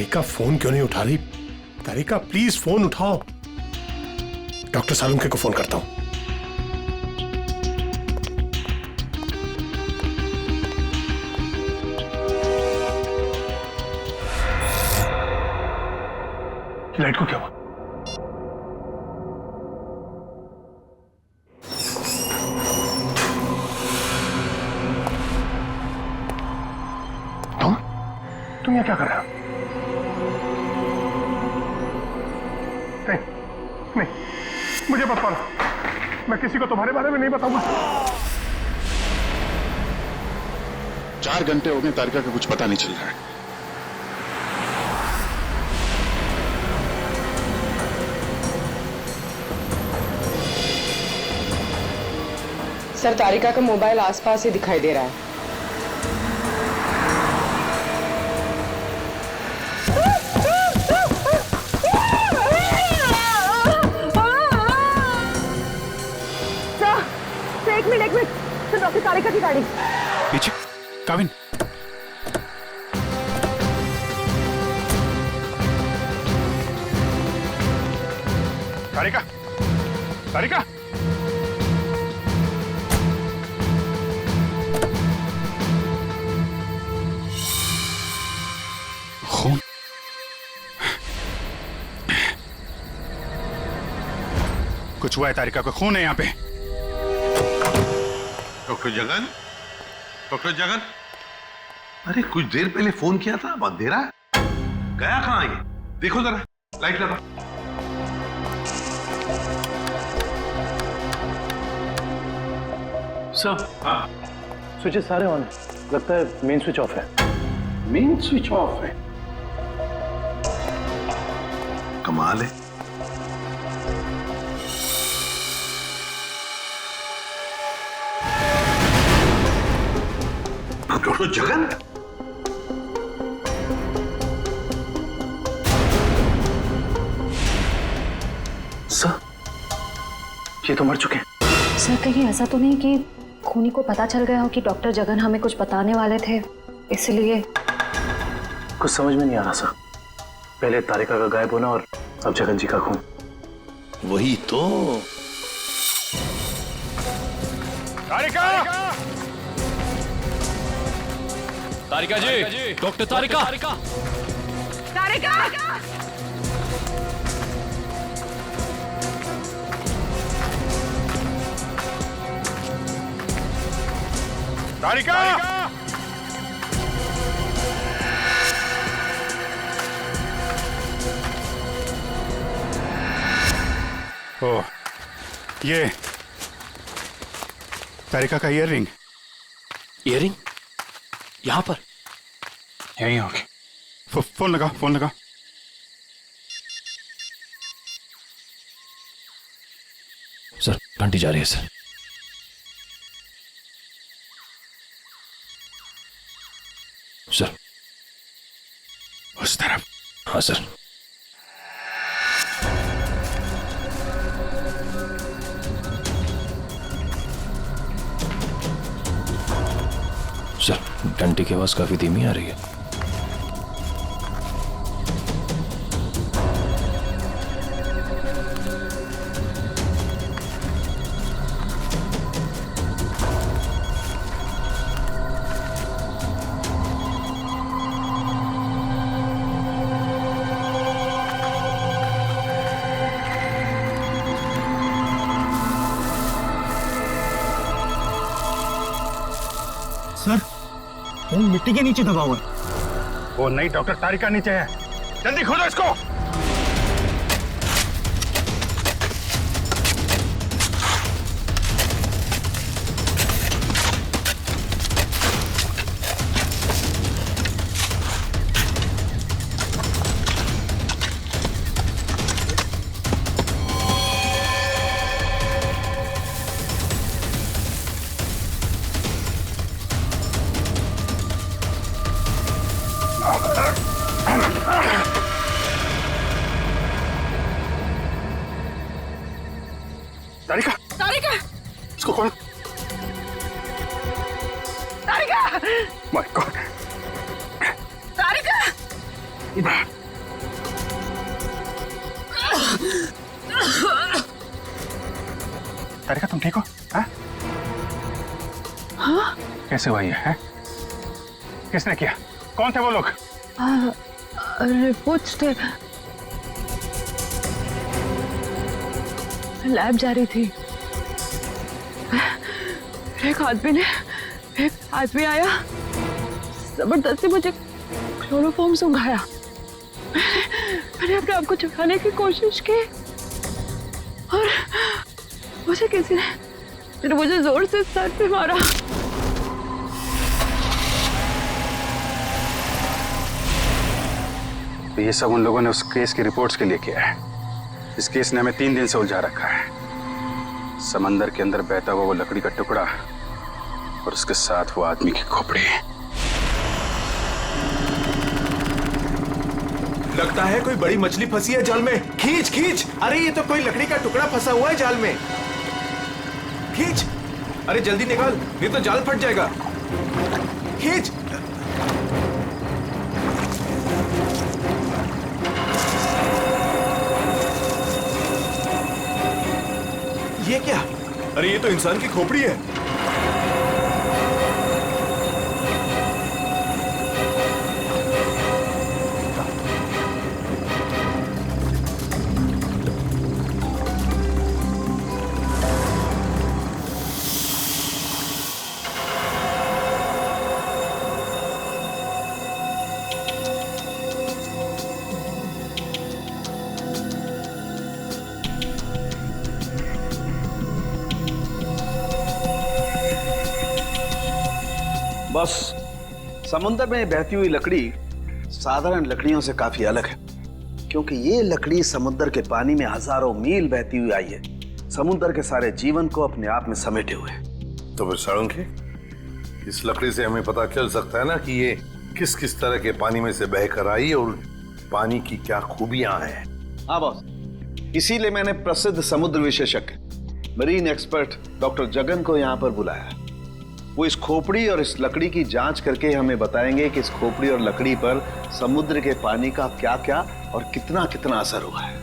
तारिका phone क्यों नहीं उठा रही? तारिका प्लीज फोन उठाओ। डॉक्टर सालुंखे को फोन करता हूं। लाइट को क्या हुआ? तुम यहाँ क्या कर रहे हो? नहीं, मुझे मत मारो। मैं किसी को तुम्हारे बारे में नहीं बताऊंगा। 4 घंटे हो गए, तारिका का कुछ पता नहीं चल रहा है। सर, तारिका का मोबाइल आसपास ही दिखाई दे रहा है। एक मिनट सर, डॉक्टर तारिका की गाड़ी पीछे। काविन, तारिका, तारिका, खून। कुछ हुआ है, तारिका को खून है यहाँ पे। डॉक्टर जगन, डॉक्टर जगन, अरे कुछ देर पहले फोन किया था, अब अंधेरा है, गया कहाँ ये? देखो जरा, लाइट लगा। सर, स्विचेस सारे ऑन है। लगता है मेन स्विच ऑफ है। मेन स्विच ऑफ है? कमाल है। डॉक्टर जगन, सर, ये तो मर चुके हैं। सर, कहीं ऐसा तो नहीं कि खूनी को पता चल गया हो कि डॉक्टर जगन हमें कुछ बताने वाले थे, इसलिए? कुछ समझ में नहीं आ रहा सर। पहले तारिका का गायब होना और अब जगन जी का खून। वही तो। तारिका, तारिका जी, डॉक्टर तारिका, तारिका! तारिका, ओ, ये तारिका का ईयररिंग। ईयररिंग यहाँ पर? यहीं होगी। फोन लगा, फोन लगा। सर, घंटी जा रही है सर। सर, उस तरफ। हाँ सर। सर, घंटी की आवाज काफी धीमी आ रही है। सर, वो मिट्टी के नीचे दबा हुआ है। वो नहीं, डॉक्टर तारिका नीचे है। जल्दी खोदो इसको। तारिका, तारिका! इसको खोल। तारिका! My God. तारिका! तारिका तुम ठीक हो? हाँ? कैसे हुआ ये है? किसने किया? कौन थे वो लोग? रिपोर्ट्स थे, लैब जा रही थी, एक आदमी आया, जबरदस्ती मुझे क्लोरोफॉर्म सुंघाया। मैंने अपने आप को छुपाने की कोशिश की और मुझे किसी ने मुझे जोर से सर पे मारा। तो ये सब उन लोगों ने उस केस की रिपोर्ट्स के लिए किया है। इस केस ने हमें 3 दिन से उलझा रखा है। समंदर के अंदर बहता हुआ वो लकड़ी का टुकड़ा और उसके साथ वो आदमी की खोपड़ी। लगता है कोई बड़ी मछली फंसी है जाल में। खींच खींच, अरे ये तो कोई लकड़ी का टुकड़ा फंसा हुआ है जाल में। खींच, अरे जल्दी निकाल, नहीं तो जाल फट जाएगा। खींच। ये क्या? अरे ये तो इंसान की खोपड़ी है। बस समुद्र में बहती हुई लकड़ी साधारण लकड़ियों से काफी अलग है, क्योंकि ये लकड़ी समुद्र के पानी में हजारों मील बहती हुई आई है, समुद्र के सारे जीवन को अपने आप में समेटे हुए। तो फिर साळुंखे, इस लकड़ी से हमें पता चल सकता है ना कि ये किस किस तरह के पानी में से बहकर आई और पानी की क्या खूबियां हैं। हाँ बॉस, इसीलिए मैंने प्रसिद्ध समुद्र विशेषज्ञ मरीन एक्सपर्ट डॉक्टर जगन को यहाँ पर बुलाया। वो इस खोपड़ी और इस लकड़ी की जांच करके हमें बताएंगे कि इस खोपड़ी और लकड़ी पर समुद्र के पानी का क्या क्या और कितना कितना असर हुआ है।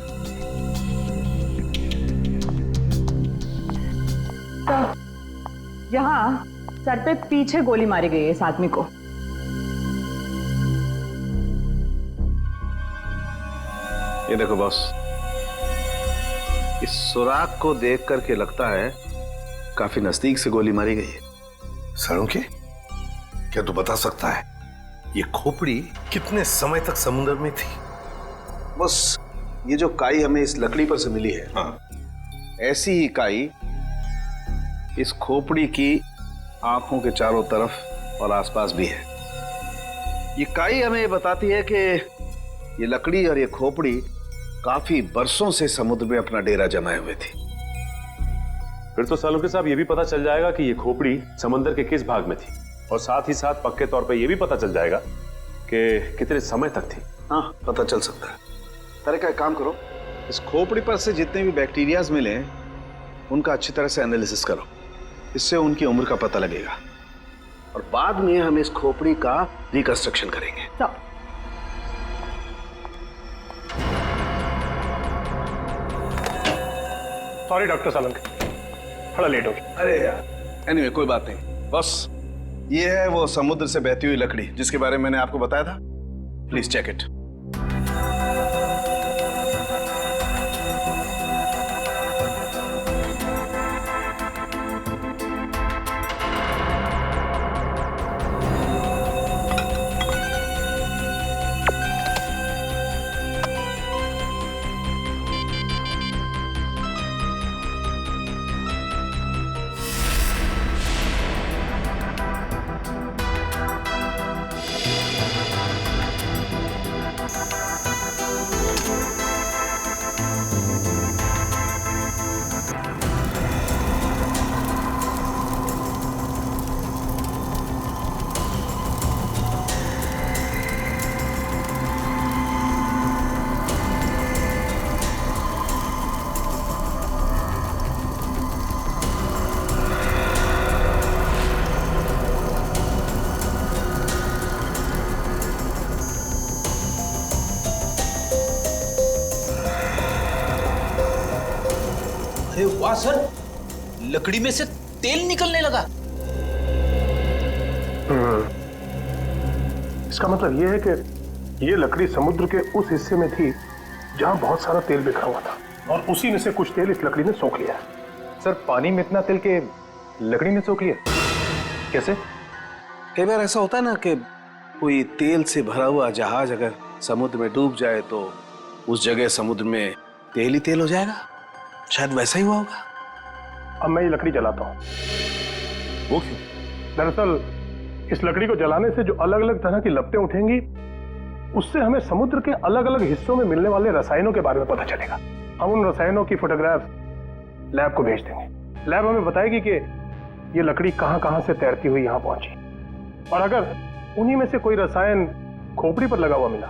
तो यहाँ सर पे पीछे गोली मारी गई है इस आदमी को। ये देखो बॉस, इस सुराग को देख करके लगता है काफी नजदीक से गोली मारी गई है। साळुंखे, क्या तू बता सकता है ये खोपड़ी कितने समय तक समुद्र में थी? बस ये जो काई हमें इस लकड़ी पर से मिली है, हाँ, ऐसी ही काई इस खोपड़ी की आंखों के चारों तरफ और आसपास भी है। ये काई हमें ये बताती है कि ये लकड़ी और ये खोपड़ी काफी बरसों से समुद्र में अपना डेरा जमाए हुए थी। फिर तो साळुंखे साहब ये भी पता चल जाएगा कि ये खोपड़ी समंदर के किस भाग में थी, और साथ ही साथ पक्के तौर पे ये भी पता चल जाएगा कि कितने समय तक थी। हाँ, पता चल सकता है। तारिका, एक काम करो, इस खोपड़ी पर से जितने भी बैक्टीरियाज मिले हैं उनका अच्छी तरह से एनालिसिस करो, इससे उनकी उम्र का पता लगेगा और बाद में हम इस खोपड़ी का रिकंस्ट्रक्शन करेंगे। सॉरी डॉक्टर साळुंखे, थोड़ा लेट हो गया। अरे यार, एनीवे कोई बात नहीं। बस ये है वो समुद्र से बहती हुई लकड़ी जिसके बारे में मैंने आपको बताया था। Please check it. अरे वाह सर, लकड़ी में से तेल निकलने लगा। इसका मतलब ये है कि ये लकड़ी समुद्र के उस हिस्से में थी जहां बहुत सारा तेल बिखरा हुआ था और उसी में से कुछ तेल इस लकड़ी ने सोख लिया। सर पानी में इतना तेल के लकड़ी ने सोख लिया, कैसे? कई बार ऐसा होता है ना कि कोई तेल से भरा हुआ जहाज अगर समुद्र में डूब जाए तो उस जगह समुद्र में तेल ही तेल हो जाएगा। शायद वैसा ही हुआ होगा। अब मैं ये लकड़ी जलाता हूँ। वो क्यों? दरअसल इस लकड़ी को जलाने से जो अलग अलग तरह की लपटें उठेंगी उससे हमें समुद्र के अलग अलग हिस्सों में मिलने वाले रसायनों के बारे में पता चलेगा। हम उन रसायनों की फोटोग्राफ लैब को भेज देंगे। लैब हमें बताएगी कि ये लकड़ी कहां कहां से तैरती हुई यहां पहुंची, और अगर उन्हीं में से कोई रसायन खोपड़ी पर लगा हुआ मिला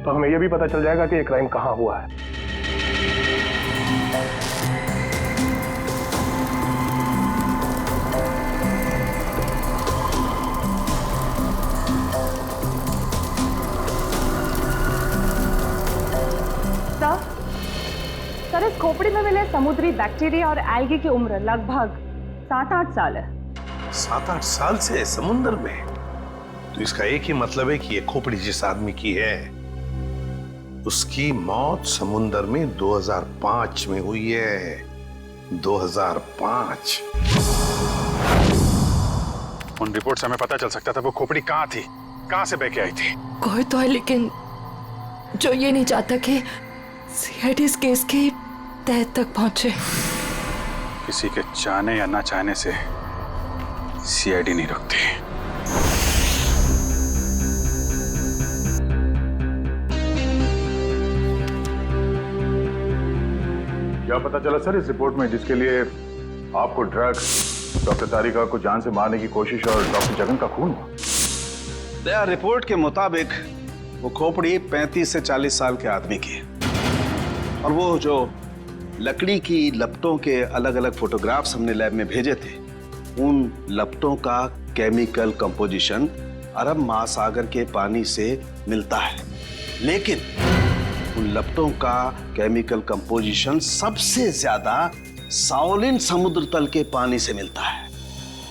तो हमें यह भी पता चल जाएगा कि ये क्राइम कहां हुआ है। सर, इस खोपड़ी में मिले समुद्री बैक्टीरिया और एल्गी की उम्र लगभग 7-8 साल है। 7-8 साल से समुद्र में? तो इसका एक ही मतलब है कि ये खोपड़ी जिस आदमी की है उसकी मौत समुद्र में 2005 में हुई है। 2005। उन रिपोर्ट से हमें पता चल सकता था वो खोपड़ी कहाँ थी, कहाँ से बह के आई थी। कोई तो है लेकिन जो ये नहीं चाहता कि सीआईडी इस केस की तह तक पहुंचे। किसी के चाहने या ना चाहने से सीआईडी नहीं रुकती। क्या पता चला सर इस रिपोर्ट में, जिसके लिए आपको ड्रग्स, डॉक्टर तारिका को जान से मारने की कोशिश और डॉक्टर जगन का खून हुआ? दया रिपोर्ट के मुताबिक वो खोपड़ी 35 से 40 साल के आदमी की है, और वो जो लकड़ी की लपटों के अलग अलग फोटोग्राफ्स हमने लैब में भेजे थे, उन लपटों का केमिकल कंपोजिशन अरब महासागर के पानी से मिलता है, लेकिन उन लपटों का केमिकल कंपोजिशन सबसे ज्यादा साओलिन समुद्र तल के पानी से मिलता है।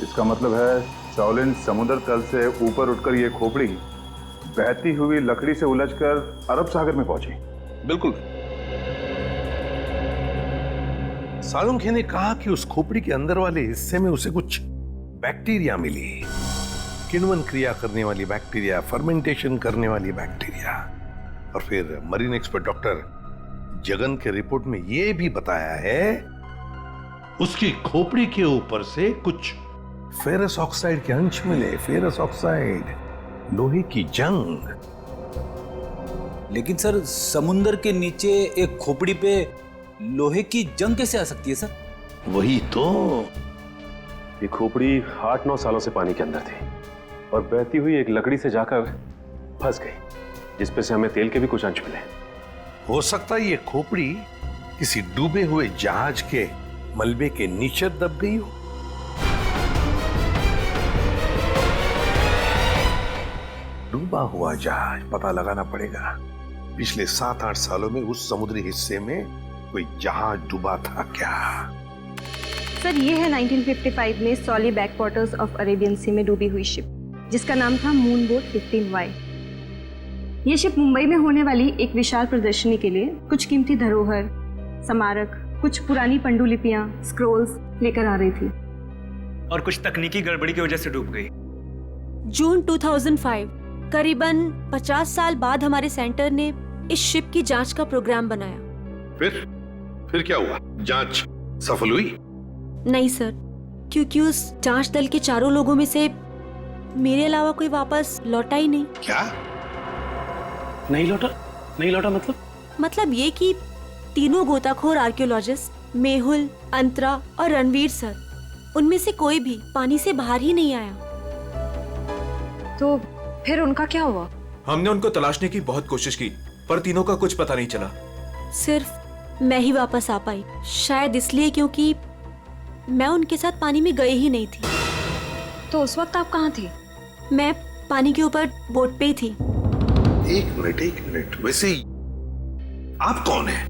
इसका मतलब है साओलिन समुद्र तल से ऊपर उठकर ये खोपड़ी बहती हुई लकड़ी से उलझकर अरब सागर में पहुंची। बिल्कुल। सालुंखे ने कहा कि उस खोपड़ी के अंदर वाले हिस्से में उसे कुछ बैक्टीरिया मिली, किण्वन क्रिया करने वाली बैक्टीरिया, फर्मेंटेशन करने वाली बैक्टीरिया। और फिर मरीन एक्सपर्ट डॉक्टर जगन के रिपोर्ट में यह भी बताया है उसकी खोपड़ी के ऊपर से कुछ फेरस ऑक्साइड के अंश मिले। फेरस ऑक्साइड, लोहे की जंग। लेकिन सर, समुंदर के नीचे एक खोपड़ी पे लोहे की जंग कैसे आ सकती है सर? वही तो। ये खोपड़ी 8-9 सालों से पानी के अंदर थी और बहती हुई एक लकड़ी से जाकर फंस गई, जिसपे से हमें तेल के भी कुछ अंश मिले। हो सकता है ये खोपड़ी किसी डूबे हुए जहाज के मलबे के नीचे दब गई हो। डूबा हुआ जहाज, पता लगाना पड़ेगा पिछले 7-8 सालों में उस समुद्री हिस्से में कोई जहाज डूबा था क्या? सर, ये है 1955 में सॉली बैकवाटर्स ऑफ अरेबियन सी में डूबी हुई शिप, जिसका नाम था मून बोट 15Y। ये शिप मुंबई में होने वाली एक विशाल प्रदर्शनी के लिए कुछ कीमती धरोहर, स्मारक, कुछ पुरानी पंडुलिपियां, स्क्रोल्स लेकर आ रही थी, और कुछ तकनीकी गड़बड़ी की वजह से डूब गई। जून 2005, करीबन 50 साल बाद हमारे सेंटर ने इस शिप की जांच का प्रोग्राम बनाया। फिर क्या हुआ? जांच सफल हुई? नहीं सर, क्योंकि उस जांच दल के चारों लोगों में से मेरे अलावा कोई वापस लौटा ही नहीं। क्या? नहीं लौटा मतलब ये कि तीनों गोताखोर आर्कियोलॉजिस्ट, मेहुल, अंतरा और रणवीर सर, उनमें से कोई भी पानी से बाहर ही नहीं आया। तो फिर उनका क्या हुआ? हमने उनको तलाशने की बहुत कोशिश की, पर तीनों का कुछ पता नहीं चला। सिर्फ मैं ही वापस आ पाई, शायद इसलिए क्योंकि मैं उनके साथ पानी में गई ही नहीं थी। तो उस वक्त आप कहाँ थी? मैं पानी के ऊपर बोट पे ही थी। एक मिनट, वैसे आप कौन है?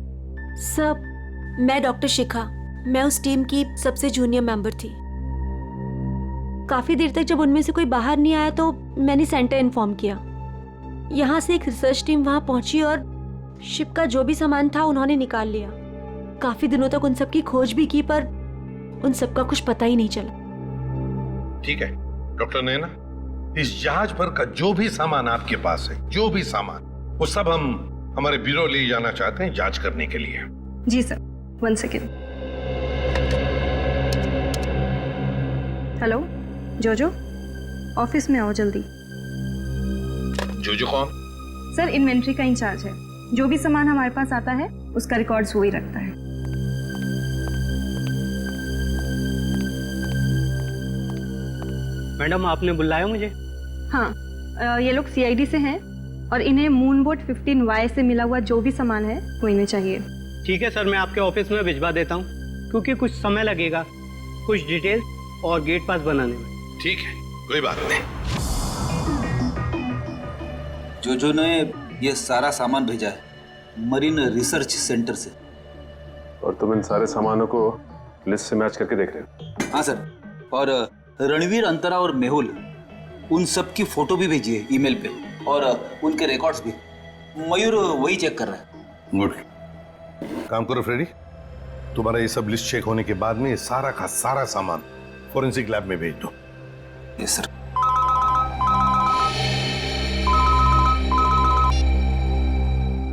सब मैं डॉक्टर शिखा, मैं उस टीम की सबसे जूनियर मेंबर थी। काफी देर तक जब उनमें से कोई बाहर नहीं आया तो मैंने सेंटर इन्फॉर्म किया। यहाँ से एक रिसर्च टीम वहां पहुंची और शिप का जो भी सामान था उन्होंने निकाल लिया। काफी दिनों तक उन सब की खोज भी की पर उन सब का कुछ पता ही नहीं चला। ठीक है डॉक्टर नैना, इस जहाज पर का जो भी सामान आपके पास है, जो भी सामान, वो सब हम हमारे ब्यूरो ले जाना चाहते हैं जांच करने के लिए। जी सर, 1 सेकेंड। हेलो जोजो, ऑफिस में आओ जल्दी। जोजो कौन? सर, इन्वेंट्री का इंचार्ज है। जो भी सामान हमारे पास आता है उसका रिकॉर्ड्स वो ही रखता है। मैडम, आपने बुलाया मुझे? हाँ, ये लोग सीआईडी से हैं और इन्हें मूनबोट 15Y से मिला हुआ जो भी सामान है वो इन्हें चाहिए। ठीक है सर, मैं आपके ऑफिस में भिजवा देता हूँ, क्योंकि कुछ समय लगेगा कुछ डिटेल और गेट पास बनाने में। ठीक है, कोई बात नहीं। जो ने ये सारा सामान भेजा है मरीन रिसर्च सेंटर से। और तुम इन सारे सामानों को लिस्ट से मैच करके देख रहे हो? हाँ सर, और रणवीर, अंतरा और मेहुल, उन सब की फोटो भी भेजी है ईमेल पे, और उनके रिकॉर्ड्स भी। मयूर वही चेक कर रहा है। गुड काम करो फ्रेडी, तुम्हारा ये सब लिस्ट चेक होने के बाद में ये सारा का सारा सामान फोरेंसिक लैब में भेज दो। Yes sir.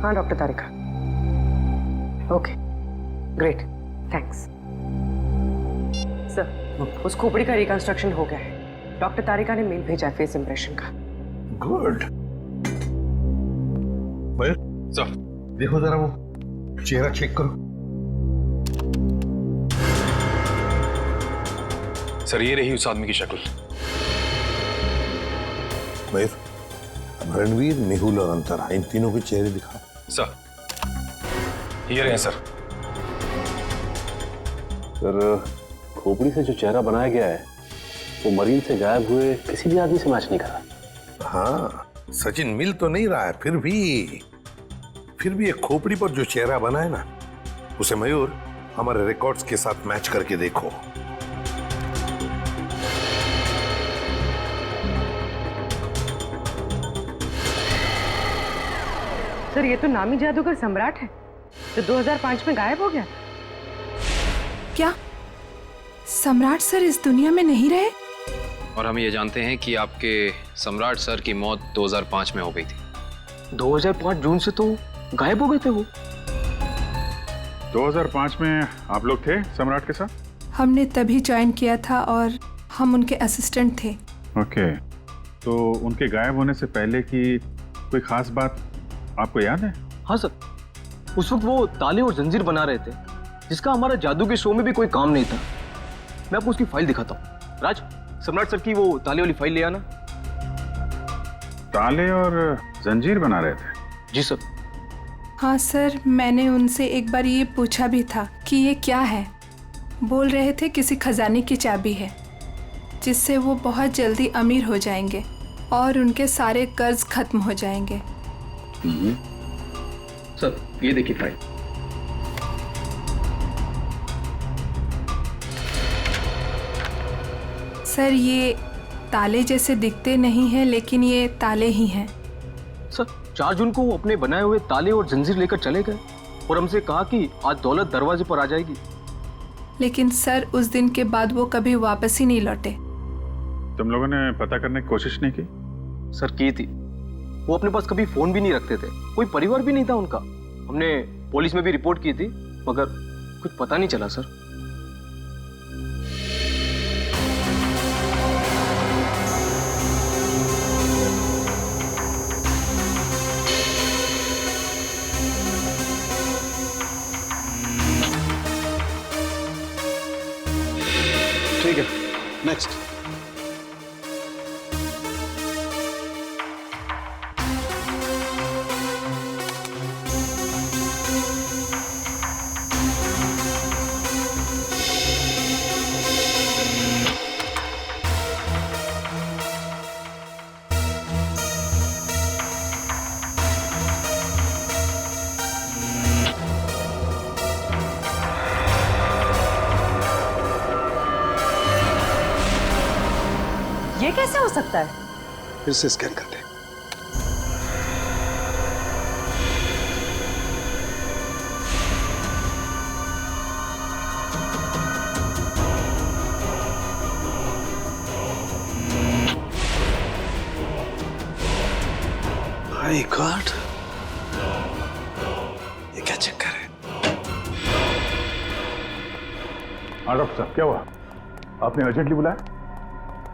हाँ डॉक्टर तारिका, ओके ग्रेट, थैंक्स सर। उस खोपड़ी का रिकंस्ट्रक्शन हो गया है। डॉक्टर तारिका ने मेल भेजा है फेस इंप्रेशन का। गुड। सर देखो जरा वो चेहरा चेक करो। सर, ये रही उस आदमी की शक्ल। मयूर, अब रणवीर, मेहुल और अंतरा, इन तीनों के चेहरे दिखा। सर, ये रहे सर। सर, खोपड़ी से जो चेहरा बनाया गया है वो मरीन से गायब हुए किसी भी आदमी से मैच नहीं कर रहा। हाँ, सचिन मिल तो नहीं रहा है, फिर भी एक खोपड़ी पर जो चेहरा बना है ना, उसे मयूर हमारे रिकॉर्ड्स के साथ मैच करके देखो। सर, ये तो नामी जादूगर सम्राट है जो 2005 में गायब हो गया। क्या सम्राट सर इस दुनिया में नहीं रहे? और हम ये जानते हैं कि आपके सम्राट सर की मौत 2005 में हो गई थी। 2005 जून से तो गायब हो गए थे वो। 2005 में आप लोग थे सम्राट के साथ? हमने तभी ज्वाइन किया था और हम उनके असिस्टेंट थे। ओके, तो उनके गायब होने से पहले की कोई खास बात आपको याद है? हाँ सर, उस वक्त वो ताले और जंजीर बना रहे थे, जिसका हमारा जादू के शो में भी कोई काम नहीं था। मैं आपको उसकी फाइल दिखाता हूँ। राज, सम्राट सर की वो ताले वाली फाइल ले आना। ताले और जंजीर बना रहे थे? जी सर। हाँ सर, मैंने उनसे एक बार ये पूछा भी था कि ये क्या है। बोल रहे थे किसी खजाने की चाबी है जिससे वो बहुत जल्दी अमीर हो जाएंगे और उनके सारे कर्ज खत्म हो जाएंगे। सर, ये देखिए फाइल। सर, ये ताले जैसे दिखते नहीं हैं, लेकिन ये ताले ही हैं। सर, 4 जून को वो अपने बनाए हुए ताले और जंजीर लेकर चले गए और हमसे कहा कि आज दौलत दरवाजे पर आ जाएगी। लेकिन सर, उस दिन के बाद वो कभी वापस ही नहीं लौटे। तुम लोगों ने पता करने की कोशिश नहीं की? सर, की थी। वो अपने पास कभी फोन भी नहीं रखते थे, कोई परिवार भी नहीं था उनका। हमने पुलिस में भी रिपोर्ट की थी, मगर कुछ पता नहीं चला सर। ठीक है, नेक्स्ट। ये कैसे हो सकता है? फिर से स्कैन कर ले। माय गॉड, ये क्या चक्कर है? हाँ डॉक्टर साहब, क्या हुआ? आपने अर्जेंटली बुलाया?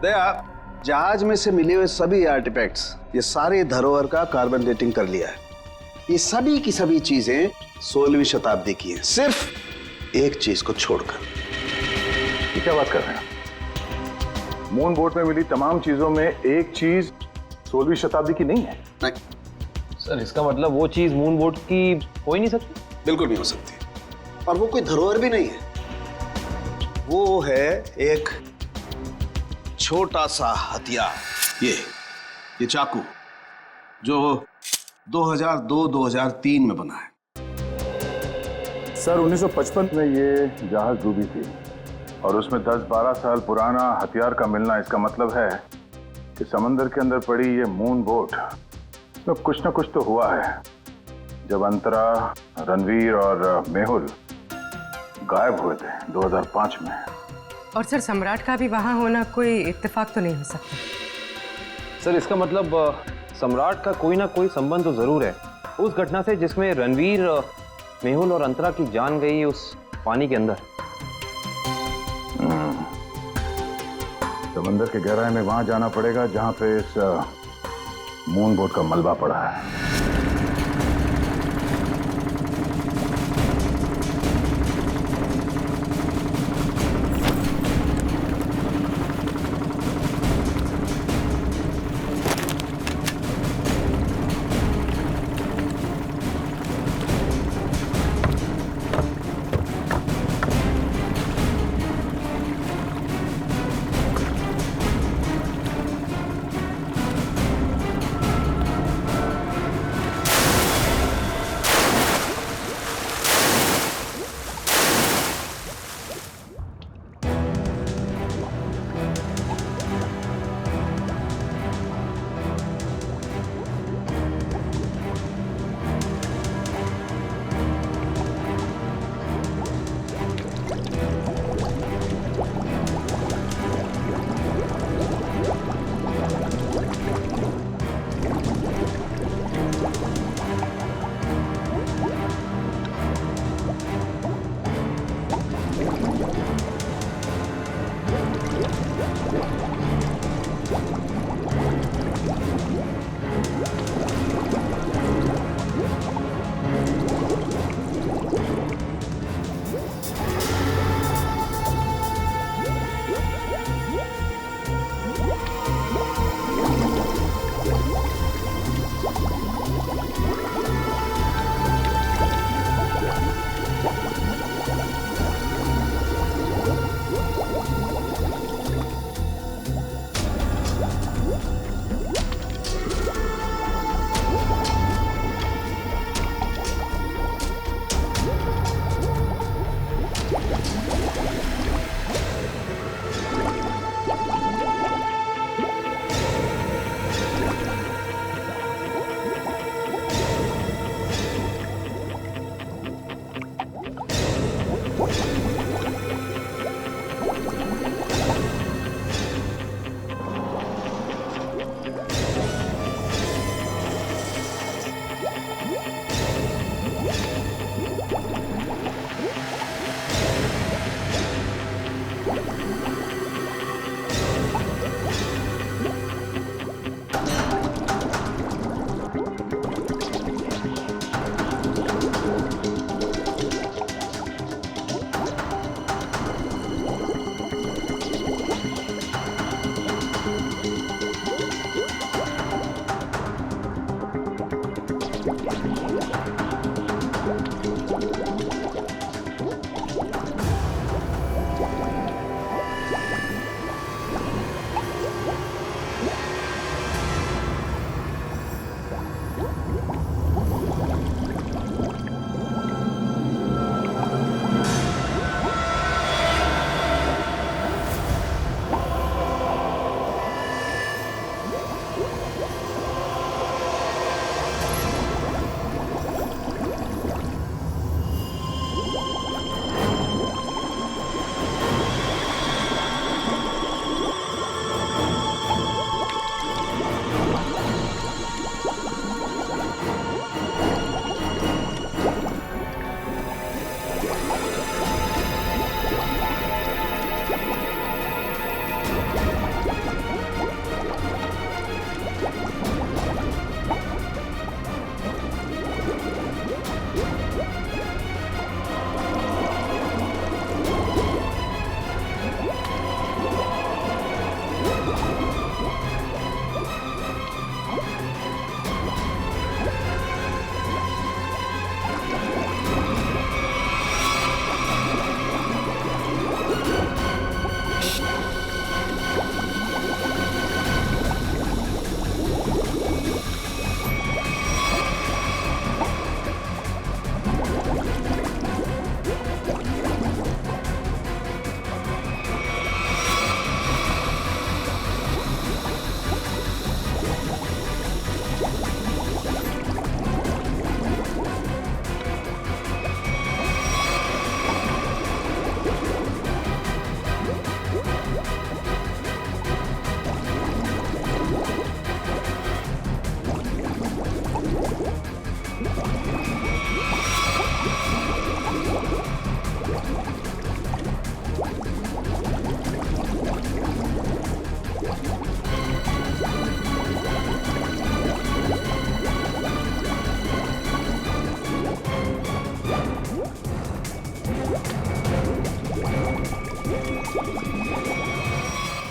दया, जहाज में से मिले हुए सभी आर्टिफैक्ट्स, ये सारे धरोहर का कार्बन डेटिंग कर लिया है। ये सभी की सभी चीजें 16वीं शताब्दी की हैं, सिर्फ एक चीज को छोड़कर। ये क्या बात कर रहे हैं? मून बोट में मिली तमाम चीजों में एक चीज 16वीं शताब्दी की नहीं है? नहीं सर, इसका मतलब वो चीज मून बोट की हो ही नहीं सकती? बिल्कुल नहीं हो सकती, और वो कोई धरोहर भी नहीं है। वो है एक छोटा सा हथियार, ये चाकू, जो 2002-2003 में बना है। सर 1955 में ये जहाज डूबी थी और उसमें 10-12 साल पुराना हथियार का मिलना, इसका मतलब है कि समंदर के अंदर पड़ी ये मून बोट में कुछ ना कुछ तो हुआ है। जब अंतरा, रणवीर और मेहुल गायब हुए थे 2005 में। और सर, सम्राट का भी वहां होना कोई इत्तेफाक तो नहीं हो सकता। सर इसका मतलब सम्राट का कोई ना कोई संबंध तो जरूर है उस घटना से जिसमें रणवीर, मेहुल और अंतरा की जान गई उस पानी के अंदर। समंदर के गहराई में वहां जाना पड़ेगा जहां पे इस मून बोट का मलबा पड़ा है।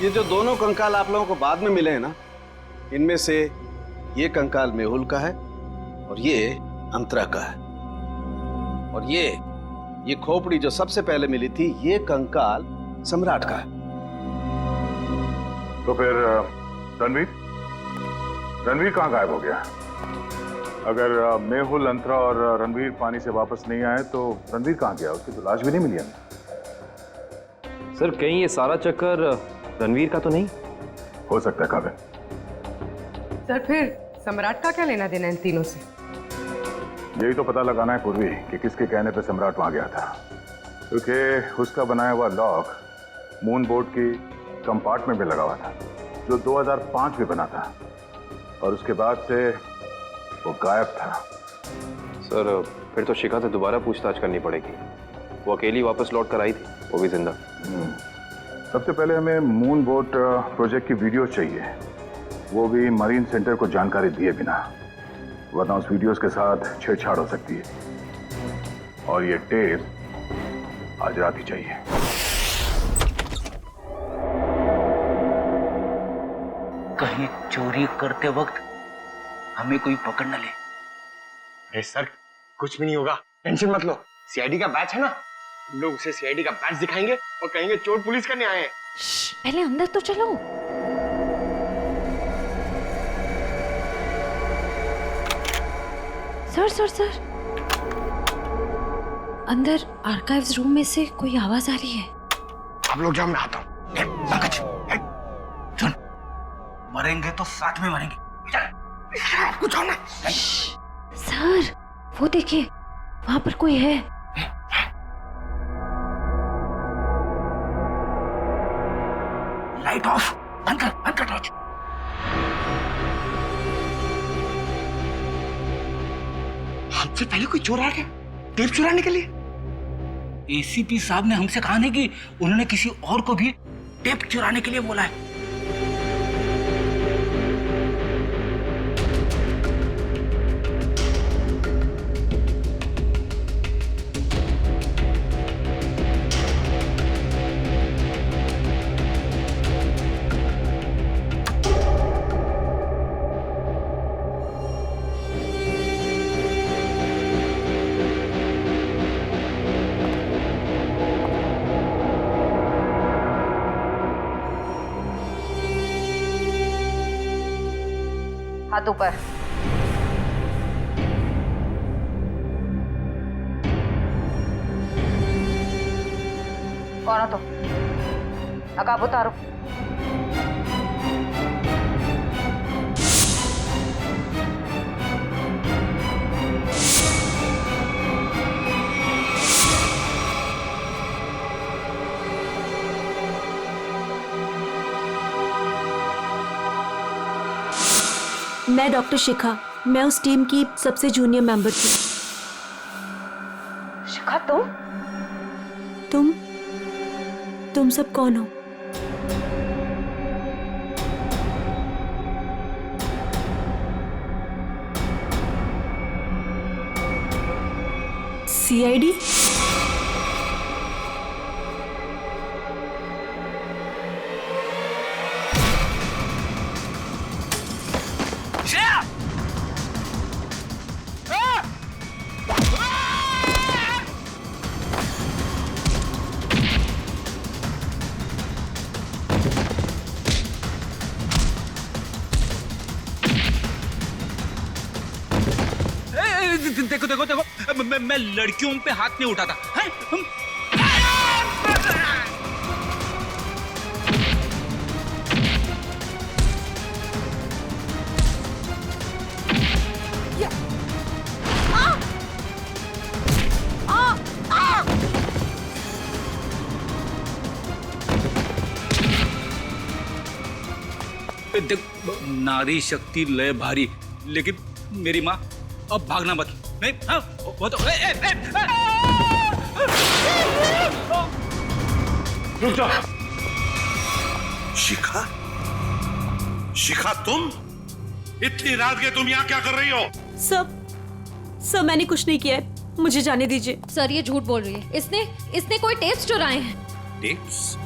ये जो दोनों कंकाल आप लोगों को बाद में मिले हैं ना, इनमें से ये कंकाल मेहुल का है और ये अंतरा का है। और ये खोपड़ी जो सबसे पहले मिली थी, ये कंकाल सम्राट का है। तो फिर रणवीर कहाँ गायब हो गया? अगर मेहुल, अंतरा और रणवीर पानी से वापस नहीं आए तो रणवीर कहाँ गया? उसकी तो लाश भी नहीं मिली हमें। सर कहीं ये सारा चक्कर रणवीर का तो नहीं? हो सकता है काबिल। सर फिर सम्राट का क्या लेना देना इन तीनों से? यही तो पता लगाना है पूर्वी कि किसके कहने पे सम्राट वहां गया था, क्योंकि उसका बनाया हुआ लॉक मून बोट की कंपार्टमेंट में लगा हुआ था, जो 2005 में बना था, और उसके बाद से वो गायब था। सर फिर तो शिखा से दोबारा पूछताछ करनी पड़ेगी। वो अकेली वापस लौट कर आई थी, वो भी जिंदा। सबसे पहले हमें मून बोट प्रोजेक्ट की वीडियो चाहिए, वो भी मरीन सेंटर को जानकारी दिए बिना, वरना उस वीडियोस के साथ छेड़छाड़ हो सकती है। और ये टेप आज रात ही चाहिए। कहीं चोरी करते वक्त हमें कोई पकड़ न ले। अरे सर कुछ भी नहीं होगा, टेंशन मत लो। सीआईडी का बैच है ना, लोग उसे सीआईडी का बैच दिखाएंगे और कहेंगे चोर पुलिस करने आए हैं। पहले अंदर तो चलो। सर अंदर आर्काइव्स रूम में से कोई आवाज आ रही है। आप लोग जाओ, मैं आता हूँ। सुन, मरेंगे तो साथ में मरेंगे। आपको जाओ ना। सर वो देखिए, वहां पर कोई है। लाइट ऑफ, बंद कर टॉर्च। हमसे पहले कोई चोर आ गया टेप चुराने के लिए। एसीपी साहब ने हमसे कहा नहीं कि उन्होंने किसी और को भी टेप चुराने के लिए बोला है। हाथ ऊपर। कौन हो तुम? नकाब उतारो। मैं डॉक्टर शिखा, मैं उस टीम की सबसे जूनियर मेंबर थी। शिखा तुम सब कौन हो? सीआईडी? देखो मैं लड़कियों पे हाथ नहीं उठाता है? देख, नारी शक्ति लय भारी, लेकिन मेरी माँ अब भागना मत। नहीं, हाँ, वो तो रुक जा। शिखा तुम इतनी रात के तुम यहाँ क्या कर रही हो? सब मैंने कुछ नहीं किया है, मुझे जाने दीजिए। सर ये झूठ बोल रही है, इसने कोई टेप्स चुराए हैं। टेप्स?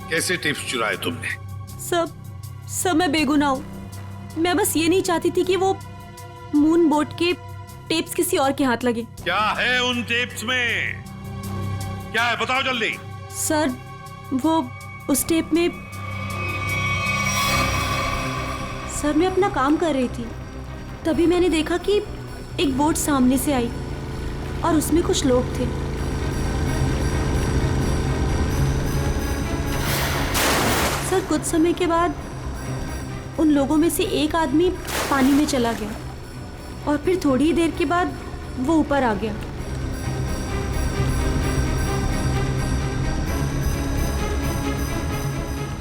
कैसे टिप्स चुराए तुमने? सब मैं बेगुनाह हूँ। मैं बस ये नहीं चाहती थी कि वो मून बोट के टेप्स किसी और के हाथ लगे। क्या है उन टेप्स में? क्या है बताओ जल्दी। सर वो उस टेप में सर मैं अपना काम कर रही थी, तभी मैंने देखा कि एक बोट सामने से आई और उसमें कुछ लोग थे। सर कुछ समय के बाद उन लोगों में से एक आदमी पानी में चला गया और फिर थोड़ी ही देर के बाद वो ऊपर आ गया।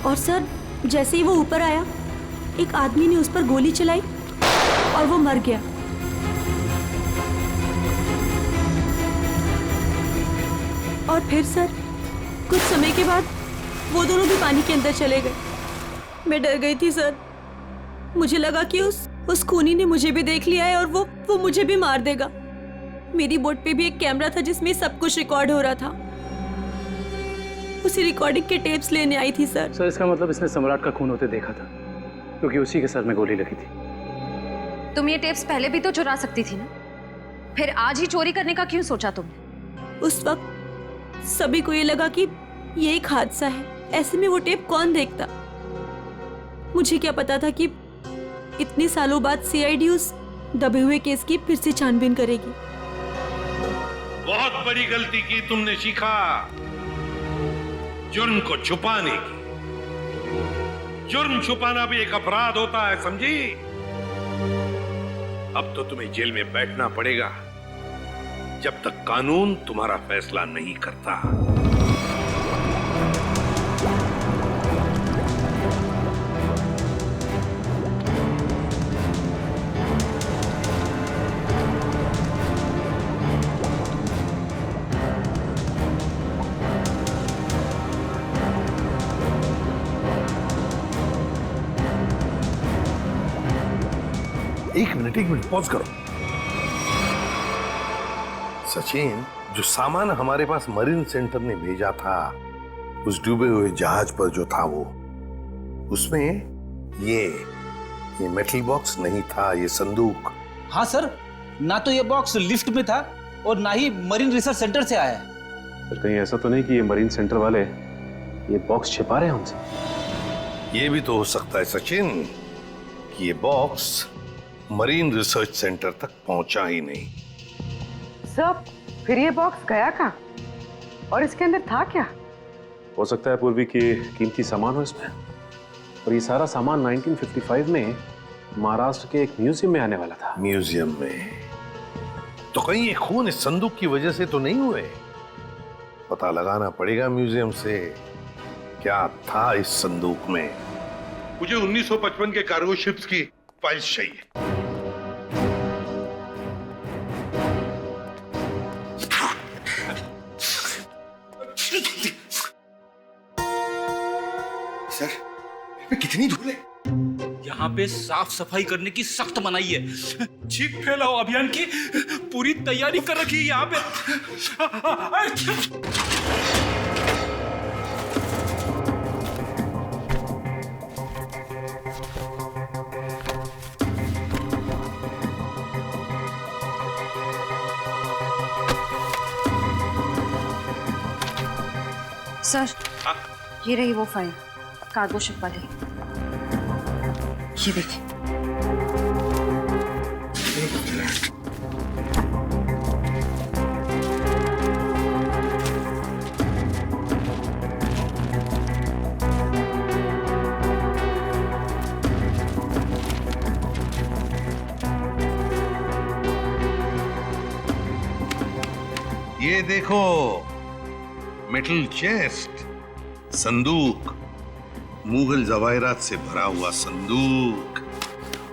और सर जैसे ही वो ऊपर आया, एक आदमी ने उस पर गोली चलाई और वो मर गया। और फिर सर कुछ समय के बाद वो दोनों भी पानी के अंदर चले गए। मैं डर गई थी सर, मुझे लगा कि उस खूनी ने मुझे भी देख लिया है और वो मुझे भी मार देगा। मेरी बोट पे भी एक कैमरा था जिसमें सब कुछ रिकॉर्ड हो रहा था। उसी रिकॉर्डिंग के टेप्स लेने आई थी सर। सर इसका मतलब इसने सम्राट का खून होते देखा था, क्योंकि उसी के सर में गोली लगी थी। तुम ये टेप्स पहले भी तो चुरा सकती थी ना, फिर आज ही चोरी करने का क्यों सोचा तुमने? उस वक्त सभी को ये लगा कि ये एक हादसा है, ऐसे में वो टेप कौन देखता। मुझे क्या पता था कि इतने सालों बाद सीआईडी उस दबे हुए केस की फिर से छानबीन करेगी। बहुत बड़ी गलती की तुमने शिखा, जुर्म को छुपाने की। जुर्म छुपाना भी एक अपराध होता है, समझी? अब तो तुम्हें जेल में बैठना पड़ेगा जब तक कानून तुम्हारा फैसला नहीं करता। एक मिनट पॉज करो। सचिन, जो सामान हमारे पास मरीन सेंटर ने भेजा था उस डूबे हुए जहाज पर जो था वो, उसमें ये मेटल बॉक्स नहीं था, ये संदूक। हाँ सर, ना तो ये बॉक्स लिफ्ट में था और ना ही मरीन रिसर्च सेंटर से आया है। सर कहीं ऐसा तो नहीं कि ये मरीन सेंटर वाले ये बॉक्स छिपा रहे हैं हमसे? ये भी तो हो सकता है सचिन कि ये बॉक्स मरीन रिसर्च सेंटर तक पहुंचा ही नहीं। सर फिर ये बॉक्स गया कहाँ और इसके अंदर था क्या? हो सकता है पूर्वी की कीमती सामान हो इसमें, और ये सारा सामान 1955 में महाराष्ट्र के एक म्यूजियम में आने वाला था। म्यूजियम में? तो कहीं ये खून इस संदूक की वजह से तो नहीं हुए? पता लगाना पड़ेगा म्यूजियम से क्या था इस संदूक में। मुझे 1955 के कार्गो शिप्स की फाइल्स चाहिए। सर, कितनी धूल है? यहाँ पे साफ सफाई करने की सख्त मनाही है। चीख फैलाओ अभियान की पूरी तैयारी कर रखी है यहाँ पे। सर ये रही वो फाइल, कार्गो शिप वाली। ये देखिए। ये देखो, मेटल चेस्ट, संदूक, मुगल जवाहिरात से भरा हुआ संदूक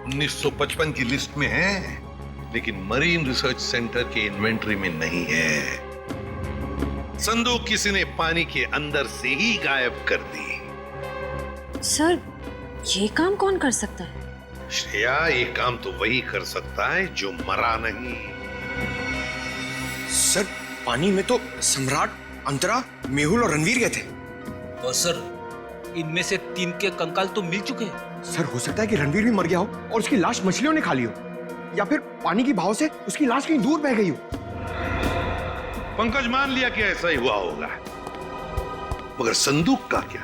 1955 की लिस्ट में है, लेकिन मरीन रिसर्च सेंटर के इन्वेंटरी में नहीं है। संदूक किसी ने पानी के अंदर से ही गायब कर दी। सर ये काम कौन कर सकता है? श्रेया, ये काम तो वही कर सकता है जो मरा नहीं। सर पानी में तो सम्राट, अंतरा, मेहुल और रणवीर गए थे। और सर इनमें से 3 के कंकाल तो मिल चुके हैं। सर हो सकता है कि रणवीर भी मर गया हो और उसकी लाश मछलियों ने खा ली हो, या फिर पानी की बहाव से उसकी लाश कहीं दूर बह गई हो। पंकज मान लिया कि ऐसा ही हुआ होगा, मगर संदूक का क्या?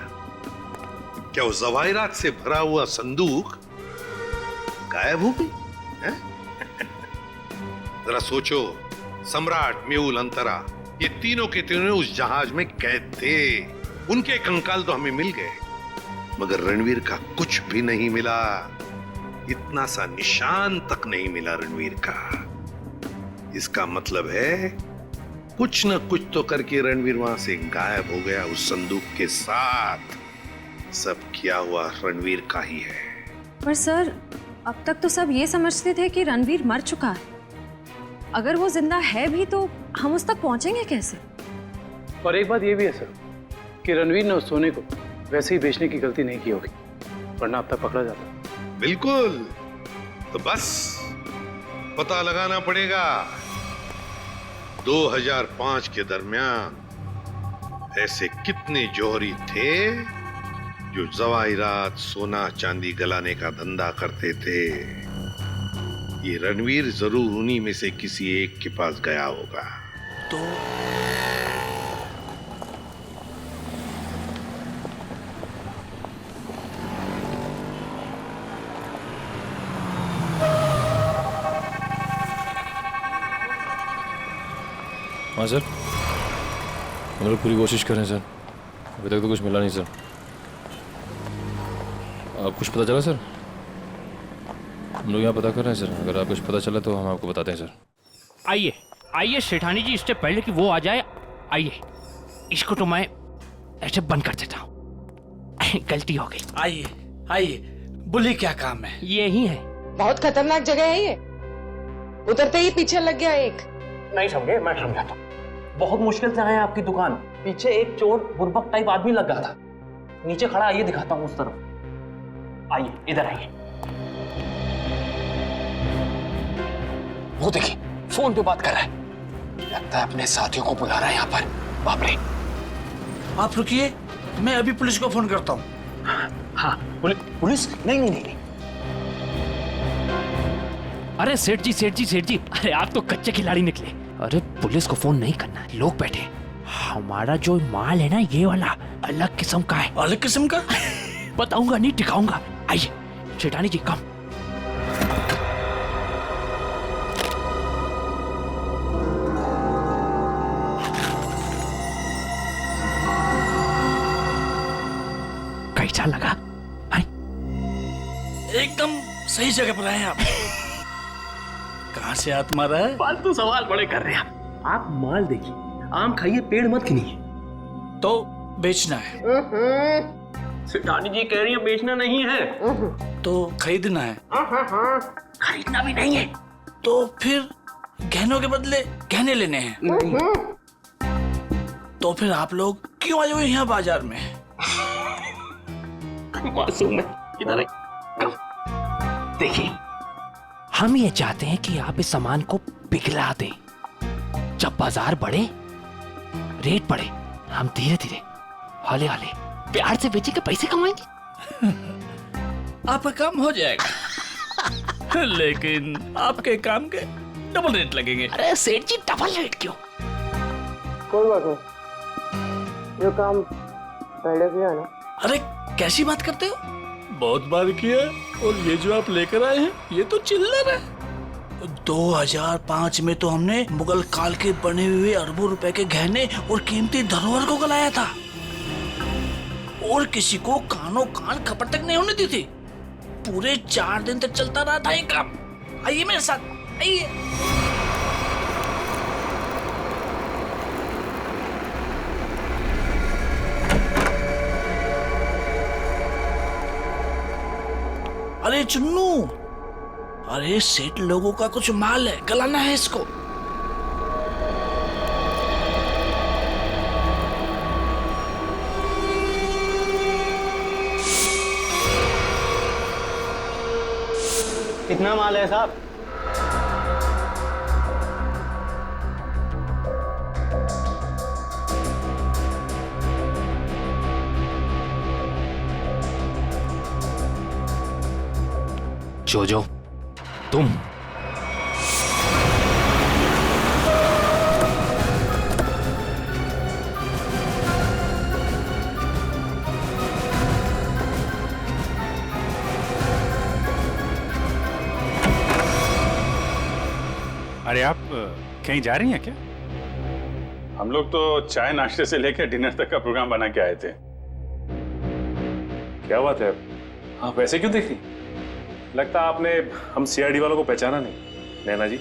क्या वो जवाहिरात से भरा हुआ संदूक गायब हो गई है? जरा सोचो, सम्राट, मेहुल, अंतरा, ये तीनों के तीनों उस जहाज में कैद थे। उनके कंकाल तो हमें मिल गए, मगर रणवीर का कुछ भी नहीं मिला। इतना सा निशान तक नहीं मिला रणवीर का। इसका मतलब है कुछ न कुछ तो करके रणवीर वहां से गायब हो गया उस संदूक के साथ। सब किया हुआ रणवीर का ही है। पर सर, अब तक तो सब ये समझते थे कि रणवीर मर चुका है। अगर वो जिंदा है भी तो हम उस तक पहुंचेंगे कैसे? और एक बात ये भी है सर कि रणवीर ने उस सोने को वैसे ही बेचने की गलती नहीं की होगी, वरना अब तक पकड़ा जाता। बिल्कुल, तो बस पता लगाना पड़ेगा 2005 के दरमियान ऐसे कितने जौहरी थे जो जवाहिरात, सोना चांदी गलाने का धंधा करते थे। ये रणवीर जरूर उन्हीं में से किसी एक के पास गया होगा। तो हाँ सर, हम लोग पूरी कोशिश कर रहे हैं सर, अभी तक तो कुछ मिला नहीं सर। आप कुछ पता चला सर? हम लोग यहाँ पता कर रहे हैं सर, अगर आप कुछ पता चला तो हम आपको बताते हैं सर। आइए आइए सेठानी जी, इससे पहले कि वो आ जाए, आइए इसको तो मैं ऐसे बंद कर देता हूँ। गलती हो गई। आइए आइए, बोलिए क्या काम है? यही है। बहुत खतरनाक जगह है ये, उतरते ही पीछे लग गया एक। नहीं समझे, मैं समझाता हूँ। बहुत मुश्किल से आए आपकी दुकान, पीछे एक चोर बुर्बक टाइप आदमी लग गया था, नीचे खड़ा। आइए दिखाता हूँ उस तरफ, आइए इधर आइए। वो देखिए फोन पे बात कर रहा है, लगता है अपने साथियों को बुला रहा है यहाँ पर। बाप रे। आप रुकिए, मैं अभी पुलिस को फोन करता हूँ। हाँ पुलिस? नहीं नहीं नहीं। अरे सेठ जी सेठ जी सेठ जी, अरे आप तो कच्चे खिलाड़ी निकले। अरे पुलिस को फोन नहीं करना, लोग बैठे। हमारा जो माल है ना, ये वाला अलग किस्म का है। अलग किस्म का? बताऊंगा नहीं, दिखाऊंगा। आइए सेठानी जी, कम। कैसा लगा? एकदम सही जगह पर आए आप। कहाँ से हाथ मारा है? फालतू सवाल बड़े कर रहे हैं आप। माल देखिए, आम खाइए, पेड़ मत गिनिए। तो बेचना है? सेठानी जी कह रही है बेचना नहीं है, तो खरीदना है? खरीदना भी नहीं है। तो फिर गहनों के बदले गहने लेने हैं? तो फिर आप लोग क्यों आए हुए यहाँ बाजार में? मासूम है, इधर देखिए, हम ये चाहते हैं कि आप इस सामान को पिघला दें। जब बाजार बढ़े, रेट बढ़े, हम धीरे धीरे हौले हौले प्यार से बेचे के पैसे कमाएंगे। आपका काम हो जाएगा, लेकिन आपके काम के डबल रेट लगेंगे। अरे सेठ जी, डबल रेट क्यों? कोई बात नहीं, जो काम पहले किया ना। अरे कैसी बात करते हो? बहुत बार किया, और ये जो आप लेकर आए हैं ये तो चिल्लर है। 2005 में तो हमने मुगल काल के बने हुए अरबों रुपए के गहने और कीमती धरोहर को गलाया था, और किसी को कानों कान खपत तक नहीं होने दी थी। पूरे 4 दिन तक चलता रहा था ये काम। आइए मेरे साथ, आइए। अरे चुन्नू, अरे सेठ लोगों का कुछ माल है, गलाना है इसको। कितना माल है साहब? जोजो, तुम अरे आप कहीं जा रही हैं क्या? हम लोग तो चाय नाश्ते से लेकर डिनर तक का प्रोग्राम बना के आए थे। क्या बात है, आप ऐसे क्यों देख रही? लगता आपने हम सीआईडी वालों को पहचाना नहीं। नैना जी,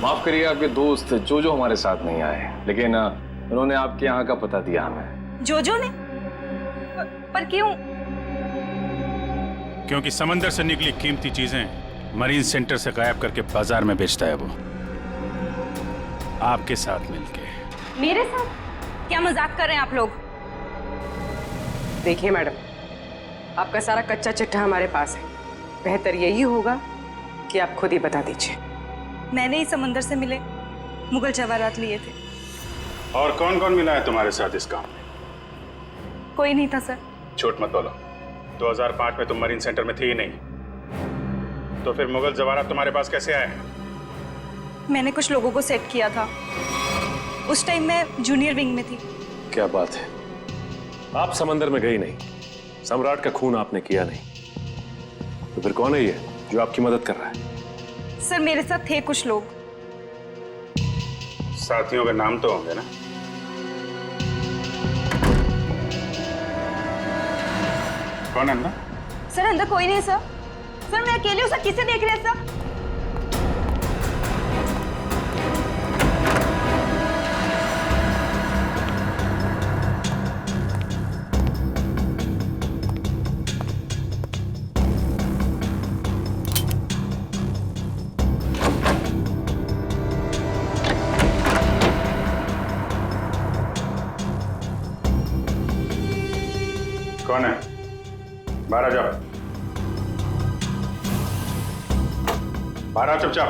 माफ करिए, आपके दोस्त जोजो हमारे साथ नहीं आए, लेकिन उन्होंने आपके यहाँ का पता दिया हमें। जोजो ने? पर क्यों? क्योंकि समंदर से निकली कीमती चीजें मरीन सेंटर से गायब करके बाजार में बेचता है वो, आपके साथ मिलके। मेरे साथ? क्या मजाक कर रहे हैं आप लोग? देखिए मैडम, आपका सारा कच्चा चिट्ठा हमारे पास है। बेहतर यही होगा कि आप खुद ही बता दीजिए। मैंने ही समंदर से मिले मुगल जवाहरात लिए थे। और कौन कौन मिला है तुम्हारे साथ इस काम में? कोई नहीं था सर। झूठ मत बोलो। 2005 में तुम मरीन सेंटर में थी ही नहीं, तो फिर मुगल जवाहरात तुम्हारे पास कैसे आए? मैंने कुछ लोगों को सेट किया था। उस टाइम मैं जूनियर विंग में थी। क्या बात है, आप समंदर में गई नहीं, सम्राट का खून आपने किया नहीं, तो फिर कौन है ये जो आपकी मदद कर रहा है? सर मेरे साथ थे कुछ लोग। साथियों के नाम तो होंगे ना? कौन है अंदर? सर अंदर कोई नहीं सर। सर मैं अकेली हूँ सर, किसे देख रहे हैं सर? कौन है? बाहर आ जाओ। बाहर आ चुपचाप।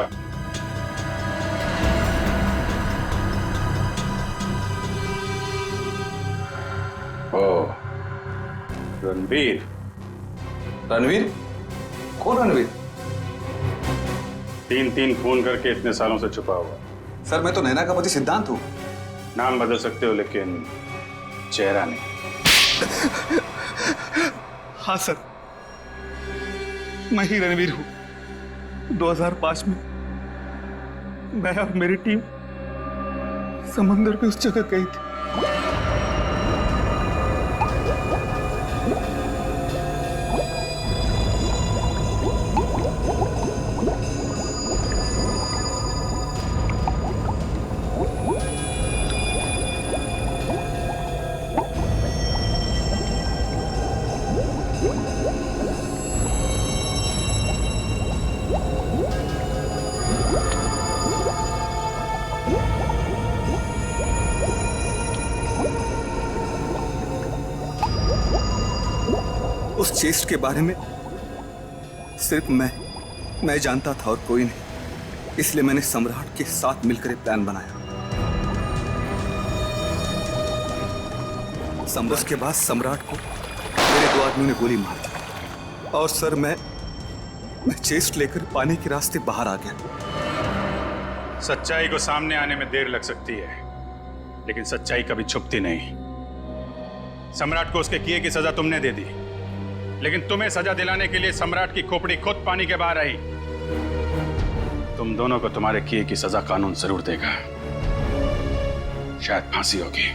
ओ, रणवीर। रणवीर? कौन रणवीर? 3 खून करके इतने सालों से छुपा हुआ। सर मैं तो नैना का पति सिद्धांत हूँ। नाम बदल सकते हो लेकिन चेहरा नहीं। हाँ सर, मैं ही रणवीर हूँ। 2005 में मैं और मेरी टीम समंदर पे उस जगह गई थी। उस चेस्ट के बारे में सिर्फ मैं जानता था और कोई नहीं, इसलिए मैंने सम्राट के साथ मिलकर एक प्लान बनाया। उसके बाद सम्राट को मेरे 2 आदमियों ने गोली मार दी और सर मैं चेस्ट लेकर पानी के रास्ते बाहर आ गया। सच्चाई को सामने आने में देर लग सकती है, लेकिन सच्चाई कभी छुपती नहीं। सम्राट को उसके किए की सजा तुमने दे दी, लेकिन तुम्हें सजा दिलाने के लिए सम्राट की खोपड़ी खुद पानी के बाहर आई। तुम दोनों को तुम्हारे किए की सजा कानून जरूर देगा, शायद फांसी होगी।